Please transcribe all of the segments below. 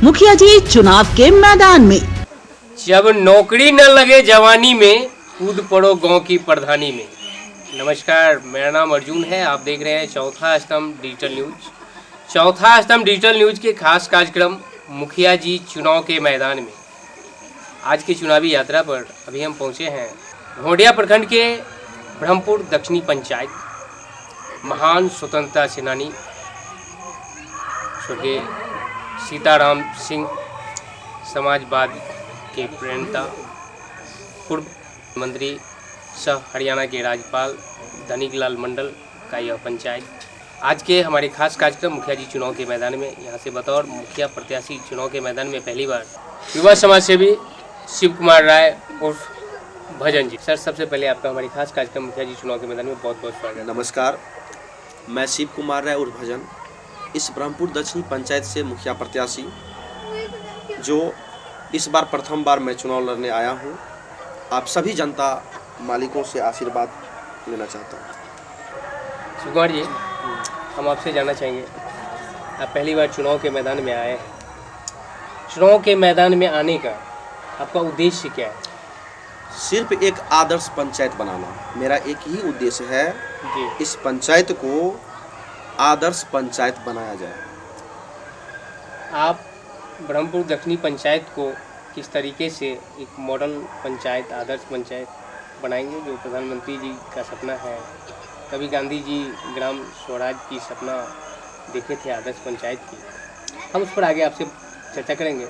मुखिया जी चुनाव के मैदान में। जब नौकरी न लगे जवानी में, कूद पड़ो गांव की प्रधानी में। नमस्कार, मेरा नाम अर्जुन है। आप देख रहे हैं चौथा स्तंभ डिजिटल न्यूज। चौथा स्तंभ डिजिटल न्यूज के खास कार्यक्रम मुखिया जी चुनाव के मैदान में। आज की चुनावी यात्रा पर अभी हम पहुंचे हैं घोड़िया प्रखंड के ब्रह्मपुर दक्षिणी पंचायत। महान स्वतंत्रता सेनानी स्वर्गीय सीताराम सिंह, समाजवाद के प्रणेता, पूर्व मंत्री सह हरियाणा के राज्यपाल धनीलाल मंडल का यह पंचायत। आज के हमारे खास कार्यक्रम मुखिया जी चुनाव के मैदान में, यहाँ से बतौर मुखिया प्रत्याशी चुनाव के मैदान में पहली बार युवा समाज सेवी शिव कुमार राय उर्फ भजन जी। सर, सबसे पहले आपका हमारे खास कार्यक्रम मुखिया जी चुनाव के मैदान में बहुत बहुत स्वागत है। नमस्कार, मैं शिव कुमार राय उर्फ भजन, इस ब्रह्मपुर दक्षिणी पंचायत से मुखिया प्रत्याशी, जो इस बार प्रथम बार मैं चुनाव लड़ने आया हूँ। आप सभी जनता मालिकों से आशीर्वाद लेना चाहता हूँ। शिव कुमार जी, हम आपसे जानना चाहेंगे, आप पहली बार चुनाव के मैदान में आए हैं। चुनाव के मैदान में आने का आपका उद्देश्य क्या है? सिर्फ एक आदर्श पंचायत बनाना मेरा एक ही उद्देश्य है जी। इस पंचायत को आदर्श पंचायत बनाया जाए। आप ब्रह्मपुर दक्षिणी पंचायत को किस तरीके से एक मॉडल पंचायत, आदर्श पंचायत बनाएंगे, जो प्रधानमंत्री जी का सपना है? कभी गांधी जी ग्राम स्वराज की सपना देखे थे आदर्श पंचायत की। हम उस पर आगे आपसे चर्चा करेंगे।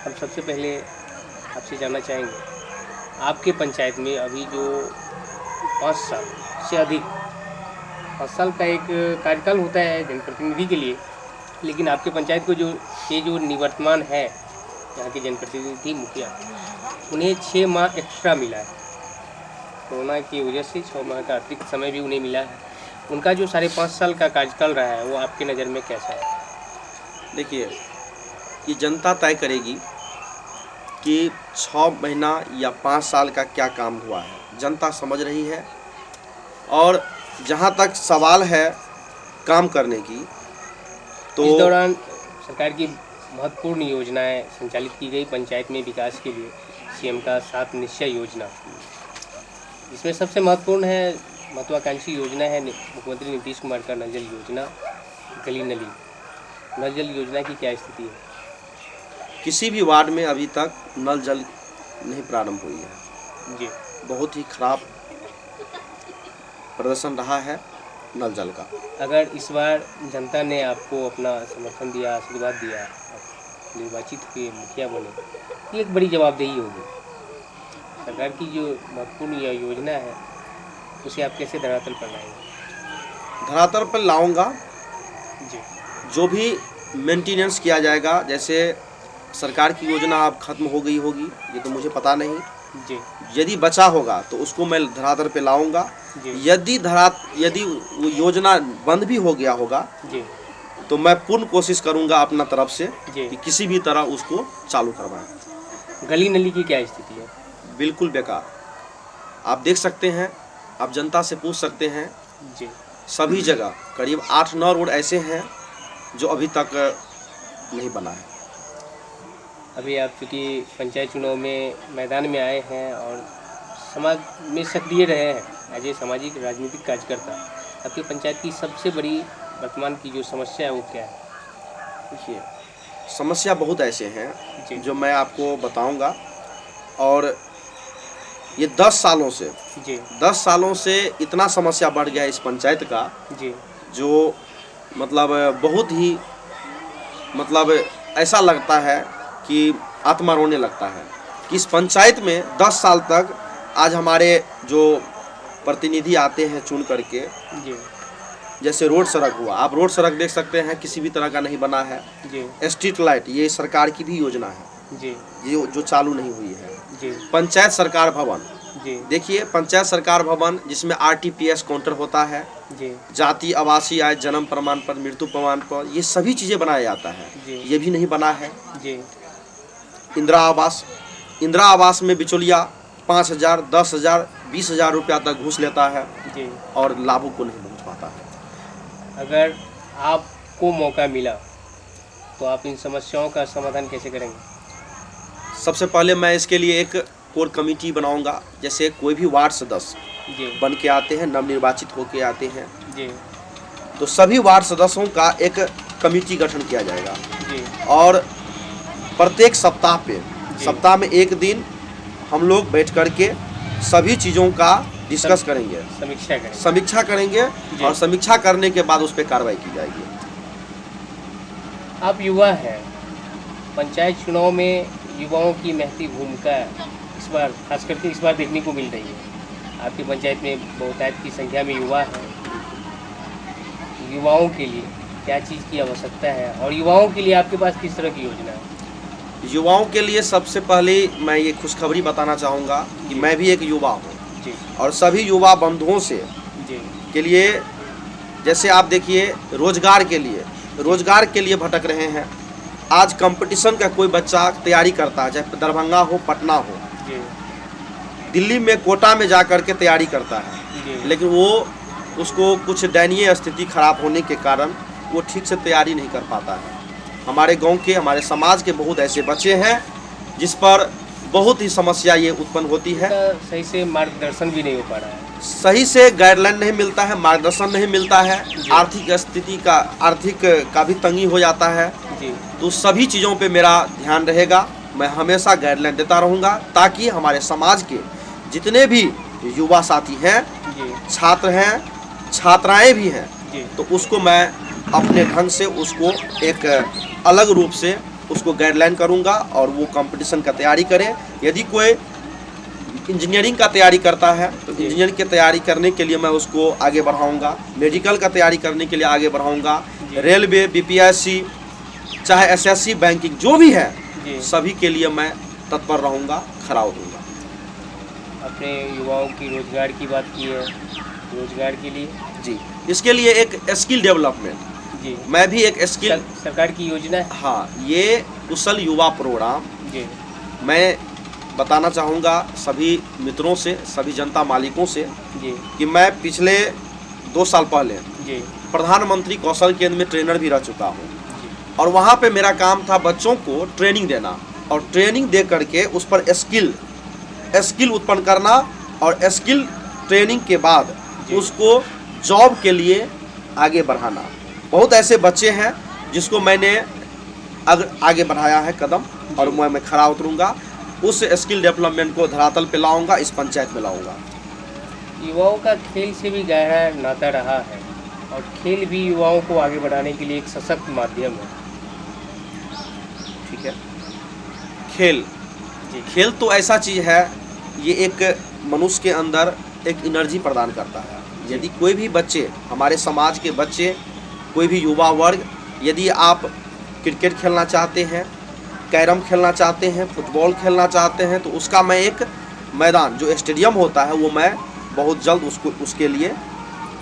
हम सबसे पहले आपसे जानना चाहेंगे, आपके पंचायत में अभी जो 5 साल से अधिक 5 साल का एक कार्यकाल होता है जनप्रतिनिधि के लिए, लेकिन आपके पंचायत को जो निवर्तमान है, यहाँ के जनप्रतिनिधि मुखिया, उन्हें 6 माह एक्स्ट्रा मिला है। कोरोना की वजह से 6 माह का अतिरिक्त समय भी उन्हें मिला है। उनका जो 5.5 साल का कार्यकाल रहा है, वो आपकी नज़र में कैसा है? देखिए, ये जनता तय करेगी कि 6 महीना या 5 साल का क्या काम हुआ है। जनता समझ रही है, और जहाँ तक सवाल है काम करने की, तो इस दौरान सरकार की महत्वपूर्ण योजनाएं संचालित की गई पंचायत में विकास के लिए। सीएम का 7 निश्चय योजना, जिसमें सबसे महत्वपूर्ण है, महत्वाकांक्षी योजना है मुख्यमंत्री नीतीश कुमार का नल जल योजना, गली नली। नल जल योजना की क्या स्थिति है? किसी भी वार्ड में अभी तक नल जल नहीं प्रारंभ हुई है जी। बहुत ही खराब प्रदर्शन रहा है नल जल का। अगर इस बार जनता ने आपको अपना समर्थन दिया, आशीर्वाद दिया, आप निर्वाचित हुए, मुखिया बने, ये एक बड़ी जवाबदेही होगी। सरकार की जो महत्वपूर्ण यह योजना है, उसे आप कैसे धरातल पर लाएंगे? धरातल पर लाऊंगा। जी। जो भी मेंटेनेंस किया जाएगा, जैसे सरकार की योजना अब खत्म हो गई होगी, ये तो मुझे पता नहीं जी। यदि बचा होगा तो उसको मैं धरातल पे लाऊंगा। यदि वो योजना बंद भी हो गया होगा जी, तो मैं पूर्ण कोशिश करूंगा अपना तरफ से जी, कि किसी भी तरह उसको चालू करवाएं। गली नली की क्या स्थिति है? बिल्कुल बेकार। आप देख सकते हैं, आप जनता से पूछ सकते हैं जी। सभी जगह करीब 8-9 रोड ऐसे हैं जो अभी तक नहीं बना है। अभी आप चूँकि पंचायत चुनाव में मैदान में आए हैं और समाज में सक्रिय रहे हैं एज ए सामाजिक राजनीतिक कार्यकर्ता, आपकी पंचायत की सबसे बड़ी वर्तमान की जो समस्या है वो क्या है? देखिए, समस्या बहुत ऐसे हैं जी। जो मैं आपको बताऊंगा, और ये 10 सालों से जी। 10 सालों से इतना समस्या बढ़ गया है इस पंचायत का, जी। जो मतलब बहुत ही ऐसा लगता है कि आत्मा रोने लगता है कि इस पंचायत में 10 साल तक आज हमारे जो प्रतिनिधि आते हैं चुन करके, जी। जैसे रोड सड़क हुआ, आप रोड सड़क देख सकते हैं किसी भी तरह का नहीं बना है। जी। स्ट्रीट लाइट, ये सरकार की भी योजना है जी। ये जो चालू नहीं हुई है। जी। पंचायत सरकार भवन, जी। देखिए पंचायत सरकार भवन जिसमें आरटीपीएस काउंटर होता है, जी। जाति आवासीय आय, जन्म प्रमाण पत्र, मृत्यु प्रमाण पत्र, ये सभी चीज़ें बनाया जाता है, ये भी नहीं बना है। जी। इंदिरा आवास में बिचौलिया 5,000, 10,000, 20,000 रुपया तक घूस लेता है जी। और लाभों को नहीं पहुँच पाता है। अगर आपको मौका मिला तो आप इन समस्याओं का समाधान कैसे करेंगे? सबसे पहले मैं इसके लिए एक कोर कमेटी बनाऊंगा। जैसे कोई भी वार्ड सदस्य जी बन के आते हैं, नवनिर्वाचित होके आते हैं, जी तो सभी वार्ड सदस्यों का एक कमेटी गठन किया जाएगा जी और प्रत्येक सप्ताह पे, जी। सप्ताह में एक दिन हम लोग बैठ करके सभी चीज़ों का डिस्कस करेंगे, समीक्षा करेंगे जी। और समीक्षा करने के बाद उस पर कार्रवाई की जाएगी। आप युवा हैं, पंचायत चुनाव में युवाओं की महती भूमिका इस बार खास करके इस बार देखने को मिल रही है। आपकी पंचायत में बहुतायत की संख्या में युवा हैं। युवाओं के लिए क्या चीज़ की आवश्यकता है और युवाओं के लिए आपके पास किस तरह की योजना है? युवाओं के लिए सबसे पहले मैं ये खुशखबरी बताना चाहूँगा कि जी। मैं भी एक युवा हूँ जी और सभी युवा बंधुओं से जी के लिए, जैसे आप देखिए रोजगार के लिए भटक रहे हैं। आज कंपटीशन का कोई बच्चा तैयारी करता है, चाहे दरभंगा हो, पटना हो, जी दिल्ली में कोटा में जा कर के तैयारी करता है, जी लेकिन वो उसको कुछ दयनीय स्थिति खराब होने के कारण वो ठीक से तैयारी नहीं कर पाता है। हमारे गांव के, हमारे समाज के बहुत ऐसे बच्चे हैं जिस पर बहुत ही समस्या ये उत्पन्न होती है। सही से मार्गदर्शन भी नहीं हो पा रहा है, सही से गाइडलाइन नहीं मिलता है, मार्गदर्शन नहीं मिलता है, जी। आर्थिक का भी तंगी हो जाता है। जी तो सभी चीज़ों पे मेरा ध्यान रहेगा। मैं हमेशा गाइडलाइन देता रहूँगा ताकि हमारे समाज के जितने भी युवा साथी हैं, जी छात्र हैं, छात्राएं भी हैं, जी तो उसको मैं अपने ढंग से उसको एक अलग रूप से उसको गाइडलाइन करूँगा और वो कंपटीशन का तैयारी करे। यदि कोई इंजीनियरिंग का तैयारी करता है तो जी। इंजीनियरिंग की तैयारी करने के लिए मैं उसको आगे बढ़ाऊँगा, मेडिकल का तैयारी करने के लिए आगे बढ़ाऊँगा, जी। रेलवे, बीपीएससी, चाहे एसएससी, बैंकिंग जो भी है, जी। सभी के लिए मैं तत्पर रहूँगा, खड़ा होऊंगा। अपने युवाओं की रोजगार की बात की है, रोजगार के लिए जी, इसके लिए एक स्किल डेवलपमेंट, जी मैं भी एक स्किल सरकार की योजना है। हाँ, ये कुशल युवा प्रोग्राम जी मैं बताना चाहूँगा सभी मित्रों से, सभी जनता मालिकों से जी कि मैं पिछले 2 साल पहले जी प्रधानमंत्री कौशल केंद्र में ट्रेनर भी रह चुका हूँ जी और वहाँ पे मेरा काम था बच्चों को ट्रेनिंग देना और ट्रेनिंग दे करके उस पर स्किल उत्पन्न करना और स्किल ट्रेनिंग के बाद जी। उसको जॉब के लिए आगे बढ़ाना। बहुत ऐसे बच्चे हैं जिसको मैंने आगे बढ़ाया है कदम और मैं खड़ा उतरूँगा, उस स्किल डेवलपमेंट को धरातल पे लाऊंगा, इस पंचायत में लाऊंगा। युवाओं का खेल से भी गहरा नाता रहा है और खेल भी युवाओं को आगे बढ़ाने के लिए एक सशक्त माध्यम है। ठीक है, खेल जी तो ऐसा चीज़ है, ये एक मनुष्य के अंदर एक एनर्जी प्रदान करता है। यदि कोई भी बच्चे, हमारे समाज के बच्चे, कोई भी युवा वर्ग, यदि आप क्रिकेट खेलना चाहते हैं, कैरम खेलना चाहते हैं, फुटबॉल खेलना चाहते हैं, तो उसका मैं एक मैदान जो स्टेडियम होता है वो मैं बहुत जल्द उसके लिए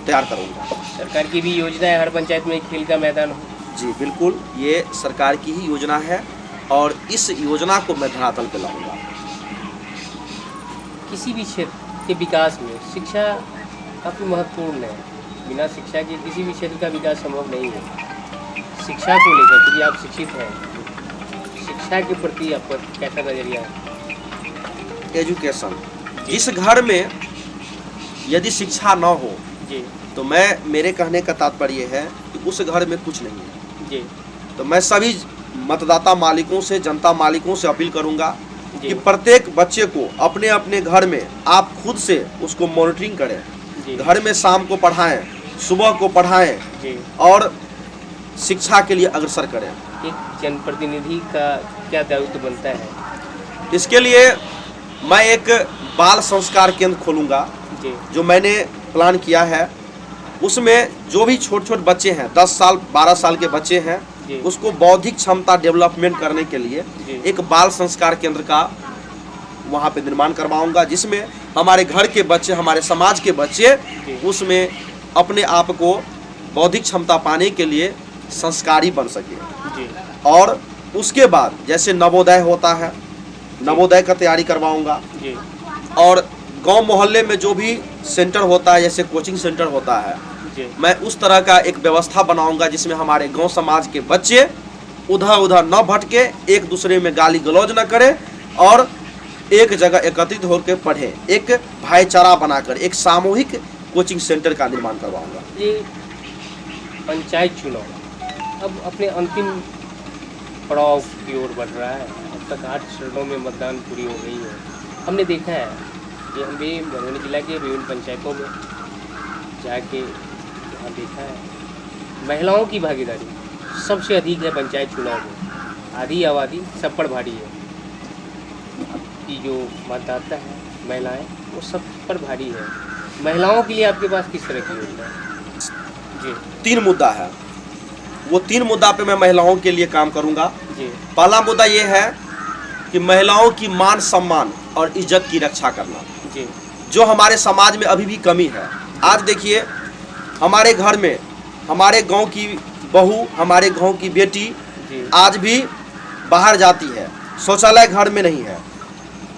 तैयार करूँगा। सरकार की भी योजना है हर पंचायत में एक खेल का मैदान हो। जी बिल्कुल, ये सरकार की ही योजना है और इस योजना को मैं धरातल पे लाऊंगा। किसी भी क्षेत्र के विकास में शिक्षा काफ़ी महत्वपूर्ण है। बिना शिक्षा के किसी भी क्षेत्र का विकास संभव नहीं है। शिक्षा को लेकर, क्योंकि आप शिक्षित हैं, शिक्षा के प्रति आपका कैसा नजरिया है? एजुकेशन, जिस घर में यदि शिक्षा न हो जी तो मेरे कहने का तात्पर्य है कि उस घर में कुछ नहीं है। जी तो मैं सभी मतदाता मालिकों से, जनता मालिकों से अपील करूंगा जी कि प्रत्येक बच्चे को अपने अपने घर में आप खुद से उसको मॉनिटरिंग करें, जी घर में शाम को पढ़ाएं, सुबह को पढ़ाएं जी। और शिक्षा के लिए अग्रसर करें। एक जनप्रतिनिधि का क्या दायित्व बनता है? इसके लिए मैं एक बाल संस्कार केंद्र खोलूंगा जी जो मैंने प्लान किया है। उसमें जो भी छोटे बच्चे हैं, 10 साल 12 साल के बच्चे हैं, जी। उसको बौद्धिक क्षमता डेवलपमेंट करने के लिए जी। एक बाल संस्कार केंद्र का वहाँ पे निर्माण करवाऊंगा, जिसमें हमारे घर के बच्चे, हमारे समाज के बच्चे जी। उसमें अपने आप को बौद्धिक क्षमता पाने के लिए संस्कारी बन सके। जी और उसके बाद जैसे नवोदय होता है, नवोदय का तैयारी करवाऊंगा जी और गांव मोहल्ले में जो भी सेंटर होता है, जैसे कोचिंग सेंटर होता है, जी मैं उस तरह का एक व्यवस्था बनाऊंगा जिसमें हमारे गांव समाज के बच्चे उधर उधर न भटके, एक दूसरे में गाली गलौज न करे और एक जगह एकत्रित होकर पढ़े, एक भाईचारा बनाकर एक सामूहिक कोचिंग सेंटर का निर्माण करवाऊंगा। ये पंचायत चुनाव अब अपने अंतिम पड़ाव की ओर बढ़ रहा है। अब तक 8 चरणों में मतदान पूरी हो गई है। हमने देखा है कि हम भी मधुबनी जिला के विभिन्न पंचायतों में जाके यहाँ देखा है, महिलाओं की भागीदारी सबसे अधिक है पंचायत चुनाव में। आधी आबादी सब पर भारी है। आपकी जो मतदाता है महिलाएं, वो सब पर भारी है। महिलाओं के लिए आपके पास किस तरह की योजना है? जी 3 मुद्दा है, वो 3 मुद्दा पे मैं महिलाओं के लिए काम करूंगा। जी पहला मुद्दा ये है कि महिलाओं की मान सम्मान और इज्जत की रक्षा करना, जी जो हमारे समाज में अभी भी कमी है। आज देखिए, हमारे घर में हमारे गांव की बहू, हमारे गांव की बेटी जी आज भी बाहर जाती है, शौचालय घर में नहीं है।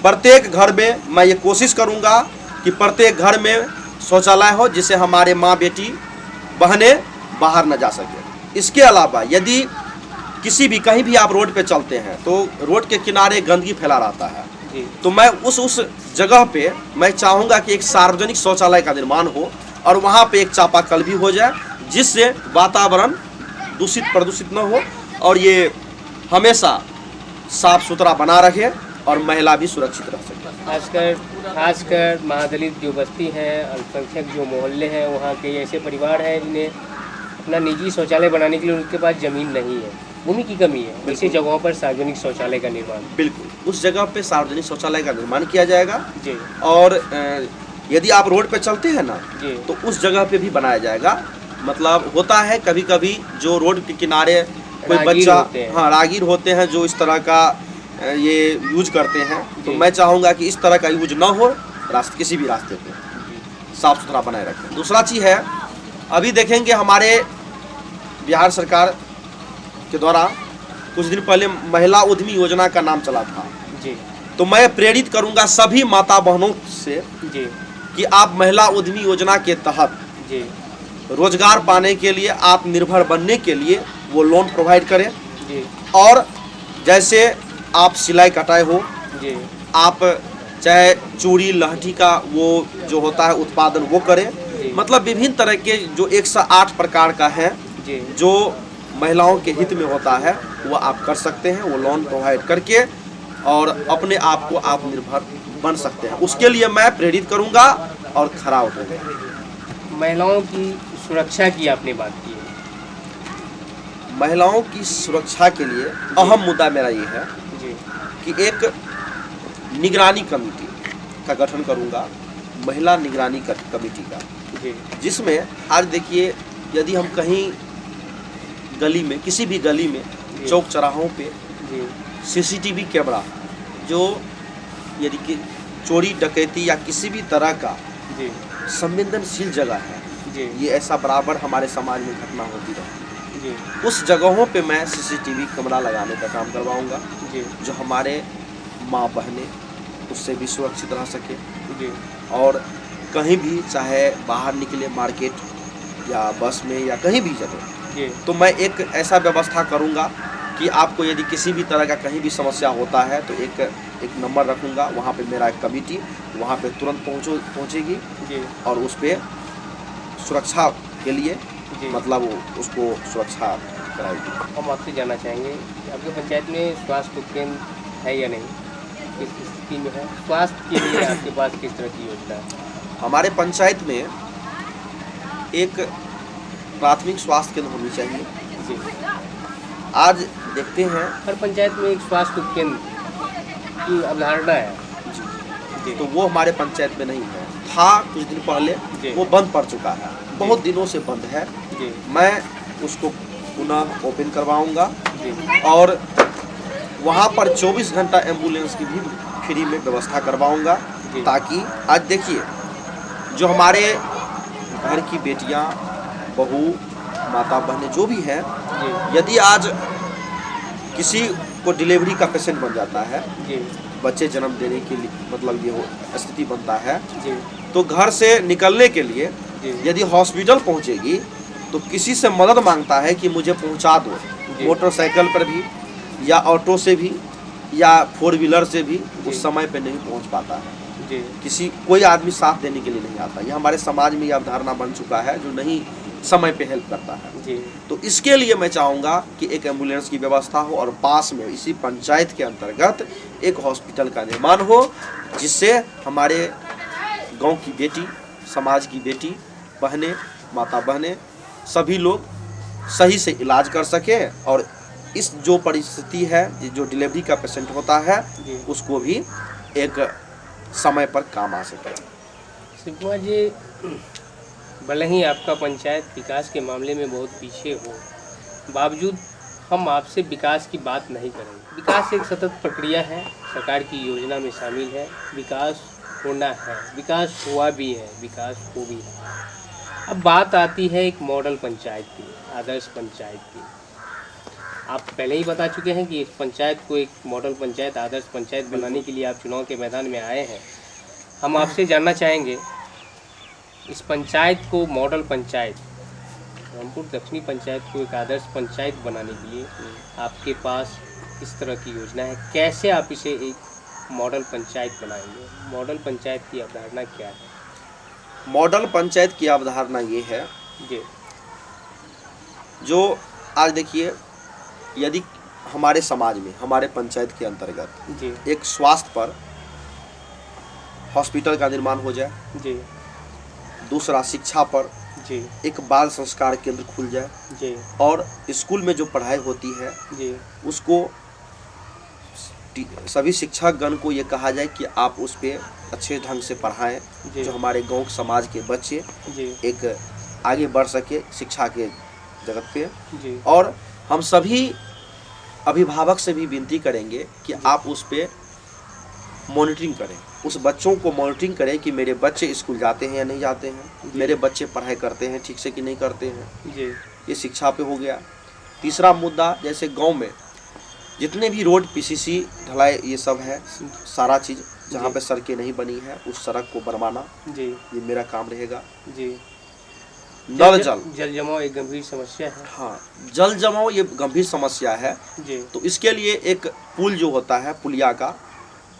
प्रत्येक घर में मैं ये कोशिश करूंगा कि प्रत्येक घर में शौचालय हो, जिससे हमारे माँ बेटी बहनें बाहर न जा सके। इसके अलावा यदि किसी भी कहीं भी आप रोड पे चलते हैं तो रोड के किनारे गंदगी फैला रहता है, जी तो मैं उस जगह पे मैं चाहूँगा कि एक सार्वजनिक शौचालय का निर्माण हो और वहाँ पे एक चापाकल भी हो जाए, जिससे वातावरण दूषित प्रदूषित न हो और ये हमेशा साफ सुथरा बना रहे और महिला भी सुरक्षित रह सके। खासकर महादलित जो बस्ती हैं, अल्पसंख्यक जो मोहल्ले हैं, वहाँ के ऐसे परिवार हैं जिन्हें अपना निजी शौचालय बनाने के लिए उनके पास ज़मीन नहीं है, भूमि की कमी है। ऐसी जगहों पर सार्वजनिक शौचालय का निर्माण, बिल्कुल उस जगह पे सार्वजनिक शौचालय का निर्माण किया जाएगा। जी और यदि आप रोड पे चलते हैं ना, जी तो उस जगह पे भी बनाया जाएगा। मतलब होता है कभी कभी जो रोड के किनारे कोई राहगीर बच्चा, होते हैं। हाँ राहगीर होते हैं जो इस तरह का ये यूज करते हैं, तो जी। मैं चाहूँगा कि इस तरह का यूज ना हो, रास्ते किसी भी रास्ते पे साफ सुथरा बनाए रखें। दूसरा चीज़ है, अभी देखेंगे हमारे बिहार सरकार के द्वारा कुछ दिन पहले महिला उद्यमी योजना का नाम चला था। जी तो मैं प्रेरित करूंगा सभी माता बहनों से जी कि आप महिला उद्यमी योजना के तहत जी रोजगार पाने के लिए, आत्मनिर्भर बनने के लिए वो लोन प्रोवाइड करें। जी और जैसे आप सिलाई कटाई हो, जी आप चाहे चूड़ी लहठी का वो जो होता है उत्पादन वो करें। जी। मतलब विभिन्न तरह के जो 108 प्रकार का है जी जो महिलाओं के हित में होता है, वो आप कर सकते हैं, वो लोन प्रोवाइड करके और अपने आप को आत्मनिर्भर बन सकते हैं। उसके लिए मैं प्रेरित करूंगा और खरा उतरूंगा। महिलाओं की सुरक्षा की आपने बात की है। महिलाओं की सुरक्षा के लिए अहम मुद्दा मेरा ये है जी कि एक निगरानी कमेटी का गठन करूंगा, महिला निगरानी कमेटी का, जी जिसमें आज देखिए यदि हम कहीं गली में, किसी भी गली में, जी। चौक चौराहों पे जी सीसीटीवी कैमरा, जो यदि कि चोरी डकैती या किसी भी तरह का जी संवेदनशील जगह है, जी ये ऐसा बराबर हमारे समाज में घटना होती रहे, जी उस जगहों पे मैं सीसीटीवी कैमरा लगाने का काम करवाऊंगा, जी जो हमारे माँ बहनें उससे भी सुरक्षित रह सके। जी और कहीं भी चाहे बाहर निकले मार्केट या बस में या कहीं भी जगह, जी तो मैं एक ऐसा व्यवस्था करूंगा कि आपको यदि किसी भी तरह का कहीं भी समस्या होता है तो एक नंबर रखूंगा, वहाँ पे मेरा एक कमेटी वहाँ पे तुरंत पहुँचेगी जी और उस पर सुरक्षा के लिए जी मतलब उसको सुरक्षा कराएगी। हम आपसे जानना चाहेंगे कि आपके पंचायत में स्वास्थ्य केंद्र है या नहीं, किस स्थिति में है? स्वास्थ्य के लिए आपके पास किस तरह की योजना है? हमारे पंचायत में एक प्राथमिक स्वास्थ्य केंद्र होनी चाहिए। जी आज देखते हैं हर पंचायत में एक स्वास्थ्य केंद्र की अवधारणा है। जी तो वो हमारे पंचायत में नहीं है, था कुछ दिन पहले, जी। वो बंद पड़ चुका है, बहुत दिनों से बंद है। जी मैं उसको पुनः ओपन करवाऊंगा जी और वहाँ पर 24 घंटा एम्बुलेंस की भी फ्री में व्यवस्था करवाऊंगा, जी। ताकि आज देखिए जो हमारे घर की बेटियाँ, बहू, माता बहनें जो भी हैं, जी यदि आज किसी को डिलीवरी का पेशेंट बन जाता है, जी बच्चे जन्म देने के लिए मतलब ये स्थिति बनता है, जी तो घर से निकलने के लिए जी यदि हॉस्पिटल पहुंचेगी तो किसी से मदद मांगता है कि मुझे पहुंचा दो, मोटरसाइकिल पर भी या ऑटो से भी या 4 व्हीलर से भी उस समय पे नहीं पहुंच पाता है। जी कोई आदमी साथ देने के लिए नहीं आता। ये हमारे समाज में ये अवधारणा बन चुका है जो नहीं समय पे हेल्प करता है। जी तो इसके लिए मैं चाहूँगा कि एक एम्बुलेंस की व्यवस्था हो और पास में इसी पंचायत के अंतर्गत एक हॉस्पिटल का निर्माण हो, जिससे हमारे गांव की बेटी, समाज की बेटी बहनें, माता बहनें सभी लोग सही से इलाज कर सके और इस जो परिस्थिति है, जो डिलीवरी का पेशेंट होता है, उसको भी एक समय पर काम आ सके। शिव कुमार जी, भले ही आपका पंचायत विकास के मामले में बहुत पीछे हो, बावजूद हम आपसे विकास की बात नहीं करेंगे। विकास एक सतत प्रक्रिया है, सरकार की योजना में शामिल है। विकास होना है, विकास हुआ भी है, विकास हो भी है। अब बात आती है एक मॉडल पंचायत की, आदर्श पंचायत की। आप पहले ही बता चुके हैं कि इस पंचायत को एक मॉडल पंचायत, आदर्श पंचायत बनाने के लिए आप चुनाव के मैदान में आए हैं। हम आपसे जानना चाहेंगे, इस पंचायत को मॉडल पंचायत, रामपुर दक्षिणी पंचायत को एक आदर्श पंचायत बनाने के लिए आपके पास किस तरह की योजना है? कैसे आप इसे एक मॉडल पंचायत बनाएंगे? मॉडल पंचायत की अवधारणा क्या है? मॉडल पंचायत की अवधारणा ये है जी, जो आज देखिए, यदि हमारे समाज में, हमारे पंचायत के अंतर्गत जी, एक स्वास्थ्य पर हॉस्पिटल का निर्माण हो जाए, जी, दूसरा शिक्षा पर जी, एक बाल संस्कार केंद्र खुल जाए, जी, और स्कूल में जो पढ़ाई होती है जी, उसको सभी शिक्षकगण को ये कहा जाए कि आप उस पर अच्छे ढंग से पढ़ाएं, जी, जो हमारे गांव समाज के बच्चे जी, एक आगे बढ़ सके शिक्षा के जगत पे। जी, और हम सभी अभिभावक से भी विनती करेंगे कि आप उस पे मॉनिटरिंग करें, उस बच्चों को मॉनिटरिंग करें कि मेरे बच्चे स्कूल जाते हैं या नहीं जाते हैं, मेरे बच्चे पढ़ाई करते हैं ठीक से कि नहीं करते हैं। जी, ये शिक्षा पे हो गया। तीसरा मुद्दा, जैसे गांव में जितने भी रोड, पीसीसी, ढलाई, ये सब है, सारा चीज़ जहाँ पे सड़कें नहीं बनी है उस सड़क को बनवाना, जी, ये मेरा काम रहेगा। जी। नल जल जमाव एक गंभीर समस्या है। हाँ, जल जमाव ये गंभीर समस्या है। जी, तो इसके लिए एक पुल जो होता है, पुलिया का,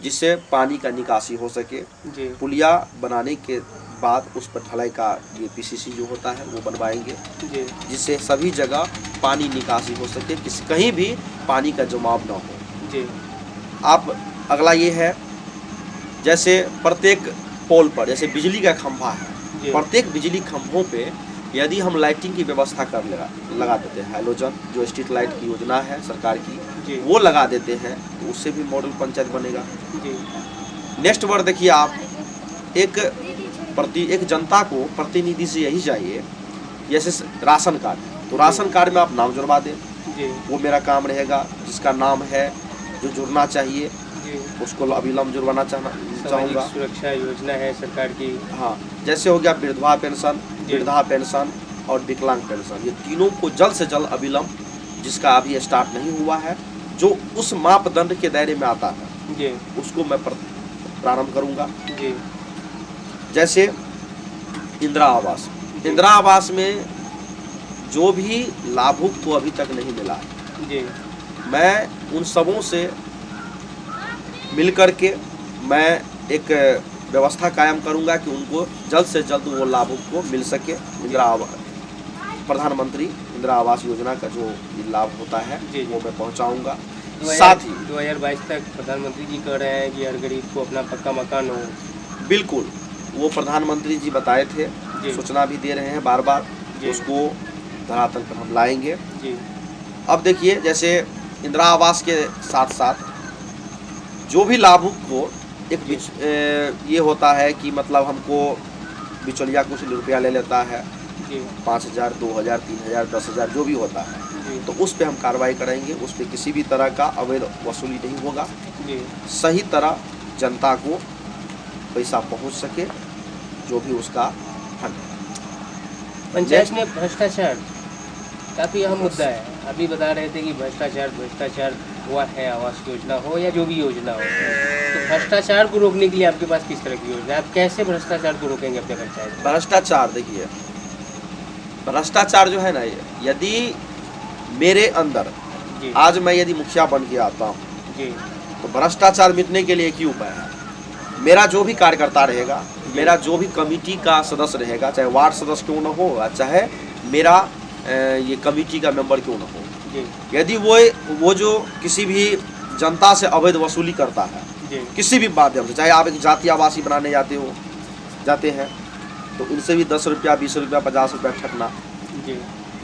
जिससे पानी का निकासी हो सके। जी, पुलिया बनाने के बाद उस पर ढलाई का ये पीसीसी जो होता है वो बनवाएंगे, जी, जिससे सभी जगह पानी निकासी हो सके, कहीं भी पानी का जमाव न हो। जी, आप अगला ये है, जैसे प्रत्येक पोल पर, जैसे बिजली का खंभा है, जी, प्रत्येक बिजली खंभों पे यदि हम लाइटिंग की व्यवस्था कर लगा देते हैं, हैलोजन जो स्ट्रीट लाइट की योजना है सरकार की, जी, वो लगा देते हैं, तो उससे भी मॉडल पंचायत बनेगा। जी, नेक्स्ट वर्ड देखिए आप, एक जनता को प्रतिनिधि से यही चाहिए, जैसे राशन कार्ड, तो राशन कार्ड में आप नाम जुड़वा दें, जी, वो मेरा काम रहेगा। जिसका नाम है जो जुड़ना चाहिए जी। उसको अविलंब जुड़वाना सामाजिक चाहूँगा। सुरक्षा योजना है सरकार की। हाँ, जैसे हो गया विधवा पेंशन, जी। वृद्धा पेंशन और विकलांग पेंशन, ये तीनों को जल्द से जल्द अविलंब, जिसका अभी स्टार्ट नहीं हुआ है, जो उस मापदंड के दायरे में आता है, जी, उसको मैं प्रारंभ करूँगा। जी, जैसे इंदिरा आवास, इंदिरा आवास में जो भी लाभुक को अभी तक नहीं मिला है, जी, मैं उन सबों से मिल करके मैं एक व्यवस्था कायम करूंगा कि उनको जल्द से जल्द वो लाभुक को मिल सके। इंदिरा आवास, प्रधानमंत्री इंदिरा आवास योजना का जो लाभ होता है जी, वो मैं पहुंचाऊंगा। 2022 साथ ही 2022 तक प्रधानमंत्री जी कह रहे हैं कि हर गरीब को अपना पक्का मकान हो। बिल्कुल, वो प्रधानमंत्री जी बताए थे, जी। सूचना भी दे रहे हैं बार बार, जी। उसको धरातल पर हम लाएंगे। जी, अब देखिए, जैसे इंदिरा आवास के साथ साथ जो भी लाभुक को एक ये होता है कि मतलब हमको बिचौलिया कुछ रुपया ले लेता है, जी, 5,000, 2,000, 3,000, 10,000 जो भी होता है, जी, तो उस पे हम कार्रवाई करेंगे। उस पे किसी भी तरह का अवैध वसूली नहीं होगा, जी, सही तरह जनता को पैसा पहुंच सके, जो भी उसका फंड है। पंचायत में भ्रष्टाचार काफ़ी अहम मुद्दा है। अभी बता रहे थे कि भ्रष्टाचार हुआ है, आवास योजना हो या जो भी योजना हो। तो भ्रष्टाचार को रोकने के लिए आपके पास किस तरह की योजना है? आप कैसे भ्रष्टाचार को रोकेंगे अपने पंचायत में? भ्रष्टाचार, देखिए, भ्रष्टाचार जो है ना, यदि मेरे अंदर जी आज मैं यदि मुखिया बन के आता हूँ जी तो भ्रष्टाचार मिटने के लिए क्यों उपाय है? मेरा जो भी कार्यकर्ता रहेगा, मेरा जो भी कमेटी का सदस्य रहेगा, चाहे वार्ड सदस्य क्यों न हो, चाहे मेरा ये कमेटी का मेंबर क्यों न हो, जी यदि वो जो किसी भी जनता से अवैध वसूली करता है जी किसी भी माध्यम से, चाहे आप एक जाति आवासी बनाने जाते हैं तो इनसे भी 10 रुपया, 20 रुपया, 50 रुपया ठगना, जी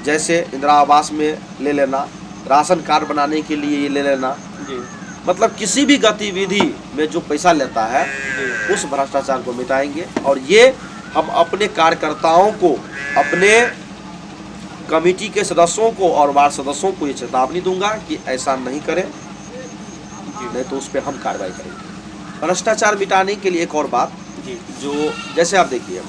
जैसे इंदिरा आवास में ले लेना, राशन कार्ड बनाने के लिए ये ले लेना, जी मतलब किसी भी गतिविधि में जो पैसा लेता है जी उस भ्रष्टाचार को मिटाएंगे। और ये हम अपने कार्यकर्ताओं को, अपने कमेटी के सदस्यों को और वार्ड सदस्यों को ये चेतावनी दूंगा कि ऐसा नहीं करें, नहीं तो उस पर हम कार्रवाई करेंगे। भ्रष्टाचार मिटाने के लिए एक और बात, जी जो जैसे आप देखिए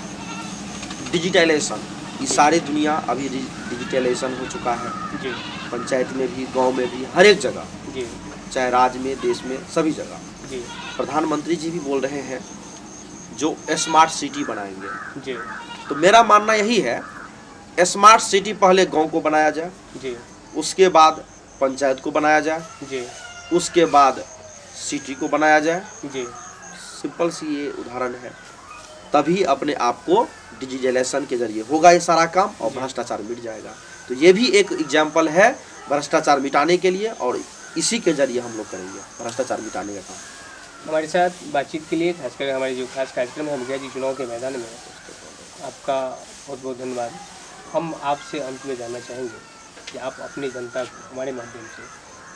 डिजिटलाइजेशन, ये सारी दुनिया अभी डिजिटलाइजेशन हो चुका है, जी पंचायत में भी, गांव में भी, हर एक जगह, जी चाहे राज्य में, देश में, सभी जगह। जी प्रधानमंत्री जी भी बोल रहे हैं जो स्मार्ट सिटी बनाएंगे। जी तो मेरा मानना यही है, स्मार्ट सिटी पहले गांव को बनाया जाए, जी उसके बाद पंचायत को बनाया जाए, जी उसके बाद सिटी को बनाया जाए। जी सिंपल सी ये उदाहरण है, तभी अपने आप को डिजिटलाइजेशन के जरिए होगा ये सारा काम और भ्रष्टाचार मिट जाएगा। तो ये भी एक एग्जाम्पल है भ्रष्टाचार मिटाने के लिए, और इसी के जरिए हम लोग करेंगे भ्रष्टाचार मिटाने का काम। हमारे साथ बातचीत के लिए, खासकर हमारे जो खास कार्यक्रम है मुखिया जी चुनाव के मैदान में, आपका बहुत बहुत धन्यवाद। हम आपसे अंत में जानना चाहेंगे कि आप अपनी जनता को हमारे माध्यम से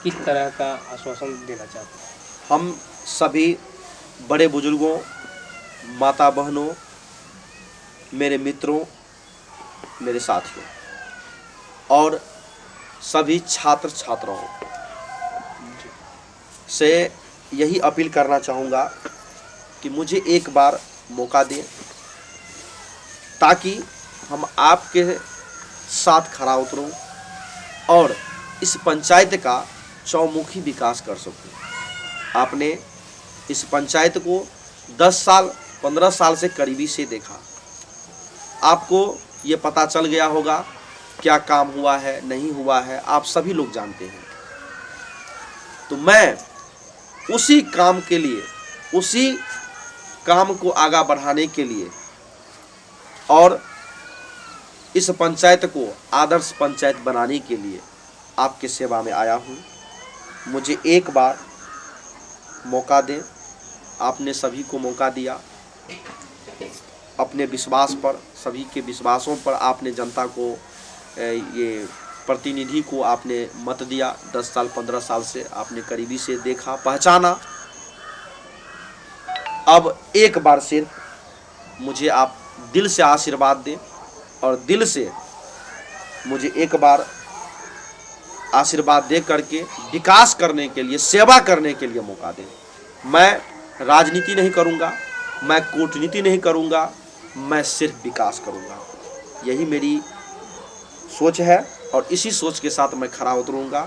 किस तरह का आश्वासन देना चाहते हैं? हम सभी बड़े बुजुर्गों, माता बहनों, मेरे मित्रों, मेरे साथियों और सभी छात्र छात्राओं से यही अपील करना चाहूँगा कि मुझे एक बार मौका दें, ताकि हम आपके साथ खड़ा उतरूं और इस पंचायत का चौमुखी विकास कर सकूं। आपने इस पंचायत को 10 साल 15 साल से करीबी से देखा, आपको ये पता चल गया होगा क्या काम हुआ है, नहीं हुआ है, आप सभी लोग जानते हैं। तो मैं उसी काम के लिए, उसी काम को आगे बढ़ाने के लिए और इस पंचायत को आदर्श पंचायत बनाने के लिए आपके सेवा में आया हूँ। मुझे एक बार मौका दें। आपने सभी को मौका दिया, अपने विश्वास पर, सभी के विश्वासों पर आपने जनता को, ये प्रतिनिधि को आपने मत दिया। 10 साल 15 साल से आपने करीबी से देखा, पहचाना। अब एक बार सिर्फ मुझे आप दिल से आशीर्वाद दें और दिल से मुझे एक बार आशीर्वाद दे करके विकास करने के लिए, सेवा करने के लिए मौका दें। मैं राजनीति नहीं करूंगा, मैं कूटनीति नहीं करूंगा, मैं सिर्फ विकास करूंगा। यही मेरी सोच है और इसी सोच के साथ मैं खड़ा उतरूंगा।